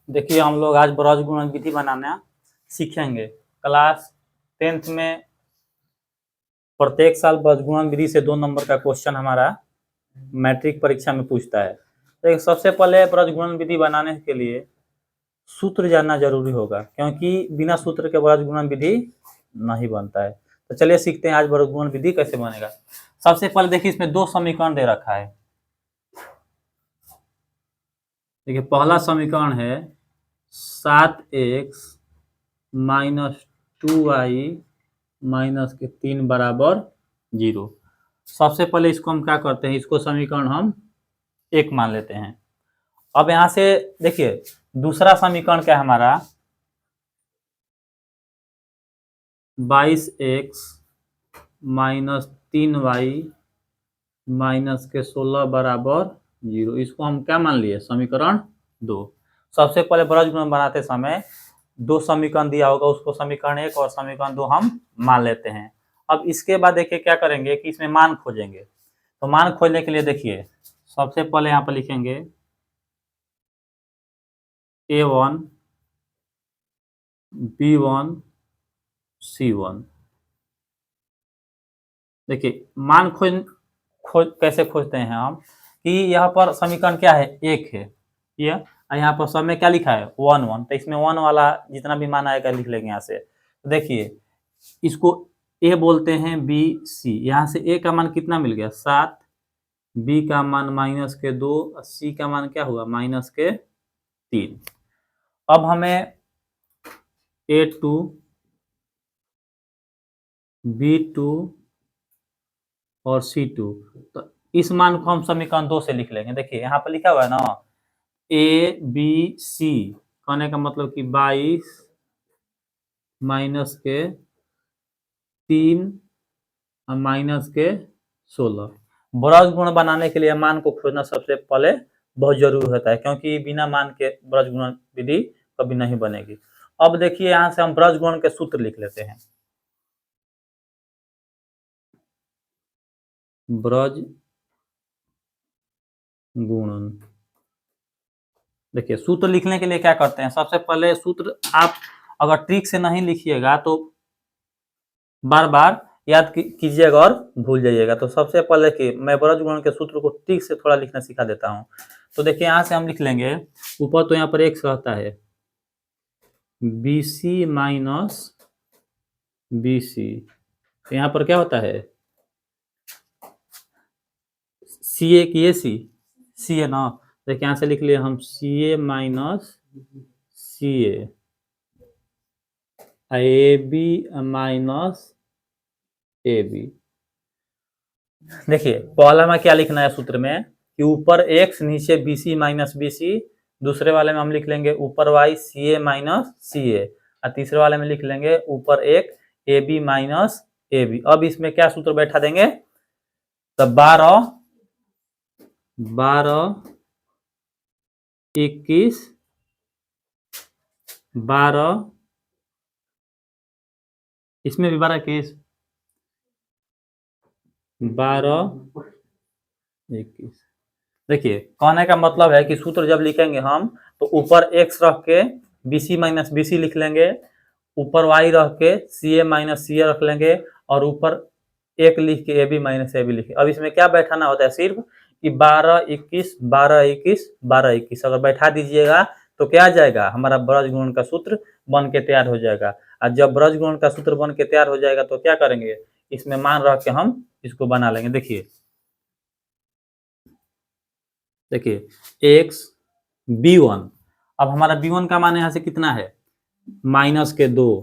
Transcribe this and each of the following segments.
देखिए हम लोग आज ब्रज गुणन विधि बनाना सीखेंगे। क्लास 10th में प्रत्येक साल ब्रज गुणन विधि से 2 नंबर का क्वेश्चन हमारा मैट्रिक परीक्षा में पूछता है। तो सबसे पहले ब्रज गुणन विधि बनाने के लिए सूत्र जानना जरूरी होगा, क्योंकि बिना सूत्र के ब्रज गुणन विधि नहीं बनता है। तो चलिए सीखते हैं आज ब्रज गुणन विधि कैसे बनेगा। सबसे पहले देखिए इसमें 2 समीकरण दे रखा है। देखिए पहला समीकरण है 7x माइनस 2y माइनस के 3 बराबर 0। सबसे पहले इसको हम क्या करते हैं, इसको समीकरण हम 1 मान लेते हैं। अब यहां से देखिए दूसरा समीकरण क्या है हमारा, 22x माइनस 3y माइनस के 16 बराबर 0। इसको हम क्या मान लिए, समीकरण 2। सबसे पहले ब्रज गुणन बनाते समय 2 समीकरण दिया होगा, उसको समीकरण 1 और समीकरण 2 हम मान लेते हैं। अब इसके बाद देखिए क्या करेंगे कि इसमें मान खोजेंगे। तो मान खोजने के लिए देखिए सबसे पहले यहाँ पर लिखेंगे a1 b1 c1। देखिए मान कैसे खोजते हैं हम कि यहाँ पर समीकरण क्या है, 1 है ये, यहाँ पर सब में क्या लिखा है 1 1। तो इसमें 1 वाला जितना भी मान आएगा लिख लेंगे यहाँ से। तो देखिए इसको a बोलते हैं, b c। यहाँ से a का मान कितना मिल गया 7, b का मान माइनस के 2, c का मान क्या हुआ माइनस के 3। अब हमें a2 b2 और c2, तो इस मान को हम समीकरण 2 से लिख लेंगे। देखिए यहाँ पर लिखा हुआ है ना a b c, कहने का मतलब कि 22 माइनस के 3 और माइनस के 16। ब्रज गुण बनाने के लिए मान को खोजना सबसे पहले बहुत जरूरी होता है, क्योंकि बिना मान के ब्रज गुण विधि कभी नहीं बनेगी। अब देखिए यहाँ से हम ब्रज गुण के सूत्र लिख लेते हैं। ब्रज गुणन, देखिए सूत्र लिखने के लिए क्या करते हैं, सबसे पहले सूत्र आप अगर ट्रिक से नहीं लिखिएगा तो बार बार याद कीजिएगा और भूल जाइएगा। तो सबसे पहले कि मैं ब्रज गुणन के सूत्र को ट्रिक से थोड़ा लिखना सिखा देता हूँ। तो देखिए यहाँ से हम लिख लेंगे, ऊपर तो यहाँ पर x रहता है BC माइनस BC, तो यहाँ पर क्या होता है CA की C है ना। देखिए यहाँ से लिख लिए हम CA minus CA, AB minus AB। देखिए पहला में क्या लिखना है सूत्र में कि ऊपर x नीचे BC माइनस BC, दूसरे वाले में हम लिख लेंगे ऊपर y CA माइनस CA, और तीसरे वाले में लिख लेंगे ऊपर एक AB माइनस AB। अब इसमें क्या सूत्र बैठा देंगे, तो 12 21 12, इसमें भी 12 21 12 21। देखिए कहने का मतलब है कि सूत्र जब लिखेंगे हम तो ऊपर x रख के BC माइनस BC लिख लेंगे, ऊपर y रख के CA माइनस CA रख लेंगे, और ऊपर 1 लिख के AB माइनस AB लिखे। अब इसमें क्या बैठाना होता है सिर्फ कि 12 21 12 21 12 21 अगर बैठा दीजिएगा तो क्या आ जाएगा, हमारा ब्रज गुणन का सूत्र बन के तैयार हो जाएगा। और जब ब्रज गुणन का सूत्र बन के तैयार हो जाएगा तो क्या करेंगे, इसमें मान रख के हम इसको बना लेंगे। देखिए x b1, अब हमारा b1 का मान यहाँ से कितना है माइनस के 2,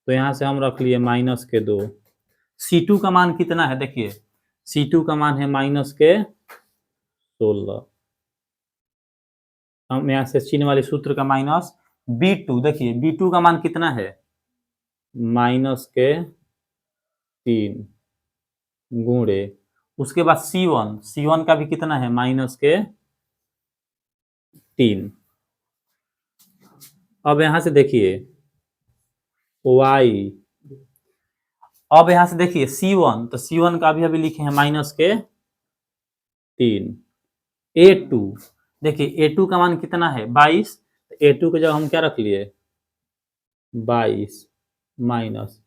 तो यहाँ से हम रख लिए माइनस के 2। c2 का मान कितना है, देखिए c2 का मान है माइनस के 16। हम यहाँ से चिन्ह वाले सूत्र का माइनस b2, देखिए b2 का मान कितना है माइनस के 3 गुणे, उसके बाद C1 का भी कितना है माइनस के 3। अब यहां से देखिए y, अब यहां से देखिए C1, तो C1 का भी अभी लिखे हैं माइनस के 3 A2, देखिए A2 का मान कितना है 22, A2 की जगह हम क्या रख लिए 22 माइनस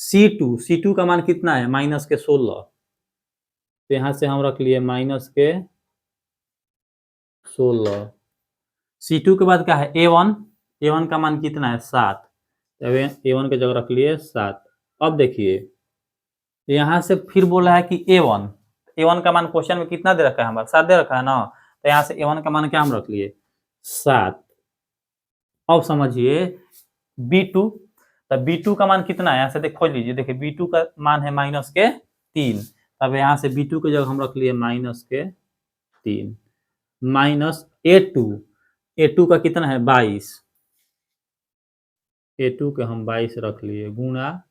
C2 का मान कितना है माइनस के 16, तो यहाँ से हम रख लिए माइनस के 16। C2 के बाद क्या है A1 का मान कितना है 7, तो A1 की जगह रख लिए 7। अब देखिए यहाँ से फिर बोला है कि A1 का मान क्वेश्चन में कितना दे रखा है हमारा 7 दे रखा है ना, तो यहाँ से A1 का मान क्या हम रख लिए 7। अब समझिए B2, तो B2 का मान कितना है यहाँ से देख खोज लीजिए, देखिए B2 का मान है माइनस के 3, तब यहाँ से B2 की जगह हम रख लिए माइनस के 3 माइनस A2 का कितना है 22, A2 के हम 22 रख लिए गुणा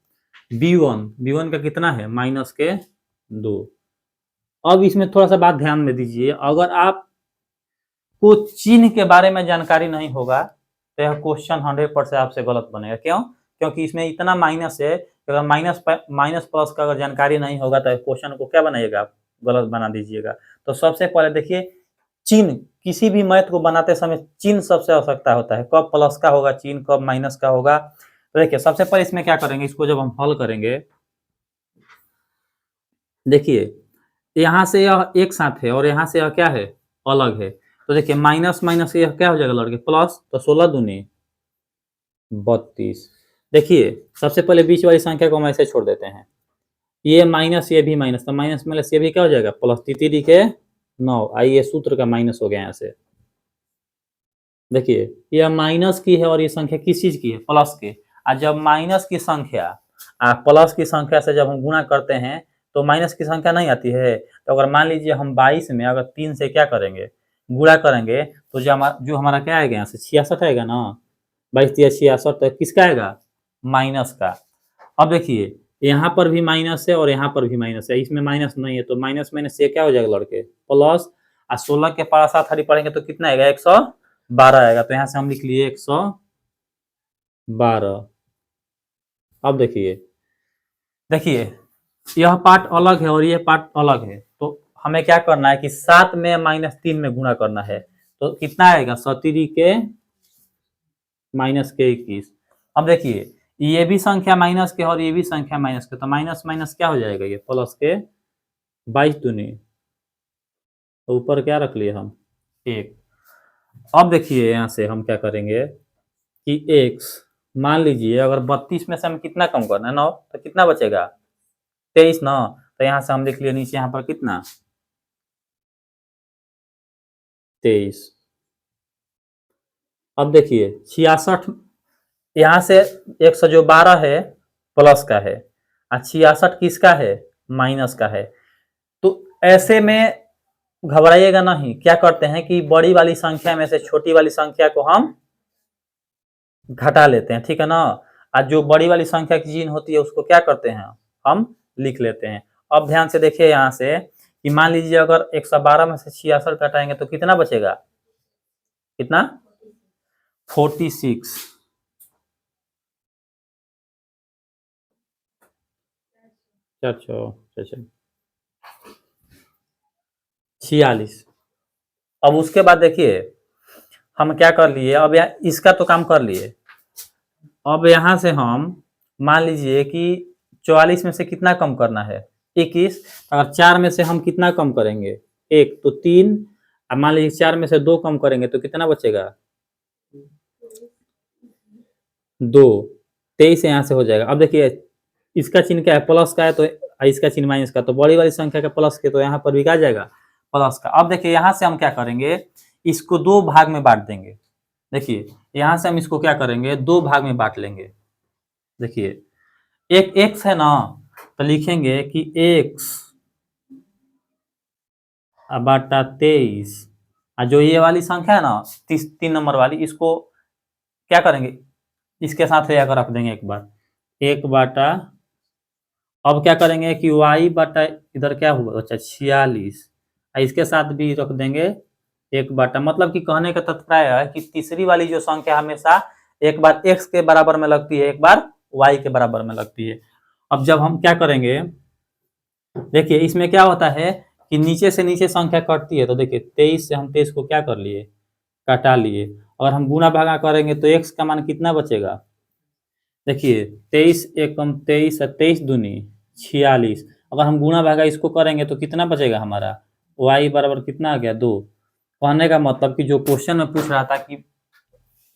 B1 का कितना है माइनस के 2। अब इसमें थोड़ा सा बात ध्यान में दीजिए, अगर आप को चिन्ह के बारे में जानकारी नहीं होगा तो यह क्वेश्चन 100% आपसे गलत बनेगा। क्यों? क्योंकि इसमें इतना माइनस है, अगर माइनस प्लस का अगर जानकारी नहीं होगा तो क्वेश्चन को क्या बनाइएगा आप गलत बना दीजिएगा। तो सबसे पहले देखिए चिन्ह, किसी भी मैथ को बनाते समय चिन्ह सबसे आवश्यकता होता है, कब प्लस का होगा चिन्ह, कब माइनस का होगा। तो देखिए सबसे पहले इसमें क्या करेंगे, इसको जब हम हल करेंगे, देखिए यहाँ से यह एक साथ है और यहाँ से यह क्या है अलग है, तो देखिए माइनस माइनस यह क्या हो जाएगा लड़के प्लस, तो 16 दूनी 32। देखिए सबसे पहले बीच वाली संख्या को हम ऐसे छोड़ देते हैं, ये माइनस ये भी माइनस, तो माइनस माइनस ये भी क्या हो जाएगा प्लस, 3 के 9, आइए सूत्र का माइनस हो गया यहाँ से। देखिए यह माइनस की है और ये संख्या किस चीज की है प्लस की, और जब माइनस की संख्या प्लस की संख्या से जब हम गुणा करते हैं तो माइनस की संख्या नहीं आती है। तो अगर मान लीजिए हम 22 में अगर 3 से क्या करेंगे गुणा करेंगे तो जो हमारा क्या आएगा यहाँ से 66 आएगा ना, 22 या 66, तो किसका आएगा माइनस का। अब देखिए यहाँ पर भी माइनस है और यहाँ पर भी माइनस है, इसमें माइनस नहीं है, तो माइनस माइनस से क्या हो जाएगा लड़के प्लस, और 16 के पारा 7 हरी पढ़ेंगे तो कितना आएगा 112 आएगा, तो यहाँ से हम लिख लिए 112। अब देखिए यह पार्ट अलग है और यह पार्ट अलग है, तो हमें क्या करना है कि 7 में माइनस 3 में गुणा करना है, तो कितना आएगा 17 के माइनस के 21। अब देखिए ये भी संख्या माइनस के और ये भी संख्या माइनस के, तो माइनस माइनस क्या हो जाएगा ये प्लस के 22 दूनी, तो ऊपर क्या रख लिए हम 1। अब देखिए यहाँ से हम क्या करेंगे कि x, मान लीजिए अगर 32 में से हम कितना कम करना है 9, तो कितना बचेगा 23 ना, तो यहाँ से हम लिख लिए नीचे यहाँ पर कितना 23। अब देखिए 66, यहाँ से 112 है प्लस का है और 66 किसका है माइनस का है, तो ऐसे में घबराइएगा नहीं, क्या करते हैं कि बड़ी वाली संख्या में से छोटी वाली संख्या को हम घटा लेते हैं, ठीक है ना, और जो बड़ी वाली संख्या की चिन्ह होती है उसको क्या करते हैं हम लिख लेते हैं। अब ध्यान से देखिए यहाँ से कि मान लीजिए अगर 112 में से 66 घटाएंगे तो कितना बचेगा, कितना 46। अच्छा 46। अब उसके बाद देखिए हम क्या कर लिए, अब यहाँ इसका तो काम कर लिए, अब यहाँ से हम मान लीजिए कि 44 में से कितना कम करना है 21, अगर 4 में से हम कितना कम करेंगे 1, तो 3, अब मान लीजिए 4 में से 2 कम करेंगे तो कितना बचेगा 2, 23 यहाँ से हो जाएगा। अब देखिए इसका चिन्ह क्या है प्लस का है, तो इसका चिन्ह माइनस का, तो बड़ी वाली संख्या का प्लस के, तो यहाँ पर भी क्या जाएगा प्लस का। अब देखिए यहाँ से हम क्या करेंगे, इसको 2 भाग में बांट देंगे। देखिए यहाँ से हम इसको क्या करेंगे 2 भाग में बांट लेंगे। देखिए एक x है ना, तो लिखेंगे कि x बटा 23, और जो ये वाली संख्या है ना 3 नंबर वाली, इसको क्या करेंगे इसके साथ ले जाकर रख देंगे एक बार, 1 बटा, अब क्या करेंगे कि y बटा इधर क्या हुआ अच्छा 46, इसके साथ भी रख देंगे 1 बटा, मतलब कि कहने का तात्पर्य है कि तीसरी वाली जो संख्या हमेशा एक बार x के बराबर में लगती है, एक बार y के बराबर में लगती है। अब जब हम क्या करेंगे देखिए इसमें क्या होता है कि नीचे से नीचे संख्या कटती है, तो देखिए 23 से हम 23 को क्या कर लिए, कटा लिए। अगर हम गुणा भागा करेंगे तो x का मान कितना बचेगा, देखिए 23 एकम 23 और 23 दूनी 46। अगर हम गुणा भागा इसको करेंगे तो कितना बचेगा हमारा, y बराबर कितना आ गया 2। कहने का मतलब कि जो क्वेश्चन में पूछ रहा था कि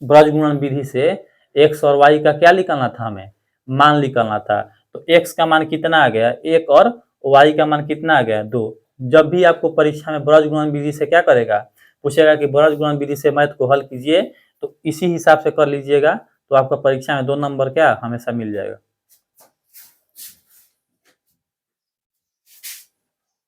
ब्रज गुणन विधि से x और y का क्या निकालना था, हमें मान निकालना था, तो x का मान कितना आ गया 1 और y का मान कितना आ गया 2। जब भी आपको परीक्षा में ब्रज गुणन विधि से क्या करेगा, पूछेगा कि ब्रज गुणन विधि से मैथ को हल कीजिए, तो इसी हिसाब से कर लीजिएगा, तो आपका परीक्षा में 2 नंबर क्या हमेशा मिल जाएगा।